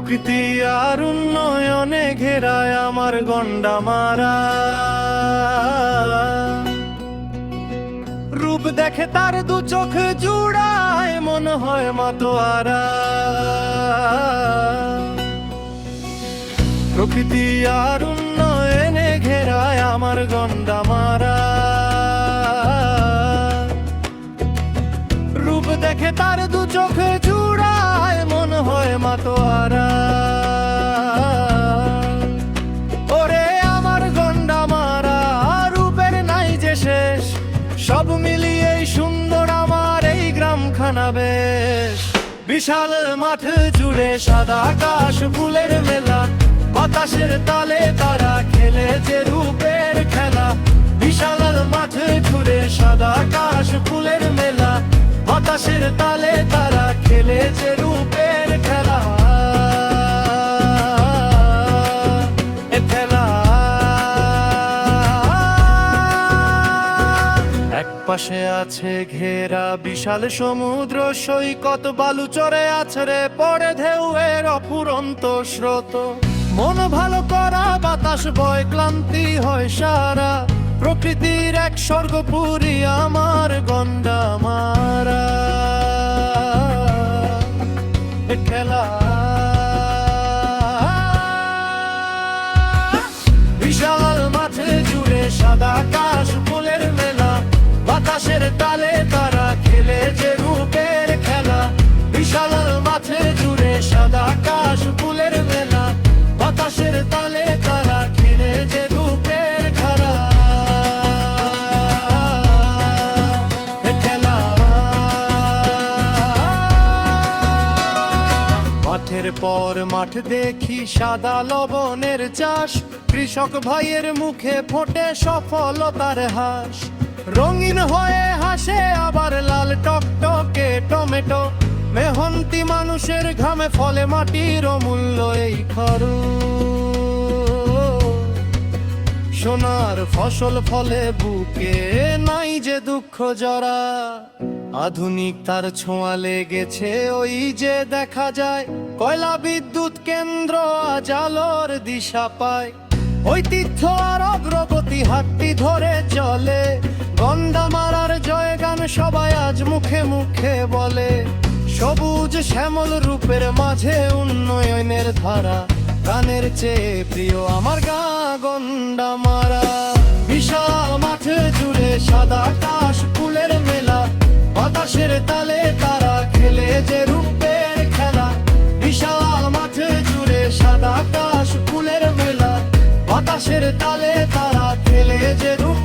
প্রকৃতি আর উন্নয়নে ঘেরায় আমার গন্ডা মারা। রূপ দেখে তার দু চোখ জুড়ায়, মনে হয় মাতোয়ারা। প্রকৃতি আর উন্নয়নে ঘেরায় আমার গন্ডা মারা। রূপ দেখে তার দু চোখ জুড়ায়, মনে হয় মাতোয়ারা। ওরে আমার গন্ডা মারা, রূপের নাই যে শেষ, সব মিলিয়ে সুন্দর আমার এই গ্রামখানা বেশ। বিশাল মাঠ জুড়ে সাদা আকাশ ফুলের মেলা, বাতাসের তালে তারা খেলেছে রূপের খেলা। বিশাল মাঠ জুড়ে সাদা আকাশ ফুলের মেলা, বাতাসের তালে তারা খেলেছে রূপের খেলা। পাশে আছে ঘেরা বিশাল সমুদ্র সৈকত, বালু চড়ে আছড়ে পড়ে ঢেউয়ের অফুরন্ত স্রোত। মন ভালো করা বাতাস বয়, ক্লান্তি হয় সারা। প্রকৃতির এক স্বর্গপুরী আমার গন্ডা মারা। খেলা বিশাল মাঠে জুড়ে সাদা আকাশ ফুলের মেলা, বাতাসের তালে তারা খেলেছে রূপের খেলা। বিশাল মাঠে জুড়ে সাদা আকাশ ফুলের মেলা, বাতাসের তালে তারা খেলেছে রূপের খেলা। মাঠের পর মাঠ দেখি সাদা লবণের চাষ, কৃষক ভাইয়ের মুখে ফোটে সফলতার হাস। রঙিন হয়ে হাসে আবার লাল টকটকে টমেটো, মেহনতি মানুষের ঘামে ফলে মাটির অমূল্য এই খরচ। সোনার ফসল ফলে বুকে নাই যে দুঃখ জরা, আধুনিক তার ছোঁয়া লেগেছে ওই যে দেখা যায়। কয়লা বিদ্যুৎ কেন্দ্র আজ আলোর দিশা পায়, ঐতিহ্য আর অগ্রগতি হাতটি ধরে চলে। গন্ডা মারার জয়গান সবাই আজ মুখে মুখে বলে, সবুজ শ্যামল রূপের মাঝে উন্নয়নের ধারা। গানের চেয়ে প্রিয় আমার গা গন্ডা মারা। বিশাল মাঠে জুড়ে সাদা আকাশ ফুলের মেলা, বাতাসের তালে তারা খেলে যে রূপের খেলা। বিশাল মাঠে জুড়ে সাদা আকাশ ফুলের মেলা, বাতাসের তালে তারা খেলে যে রূপ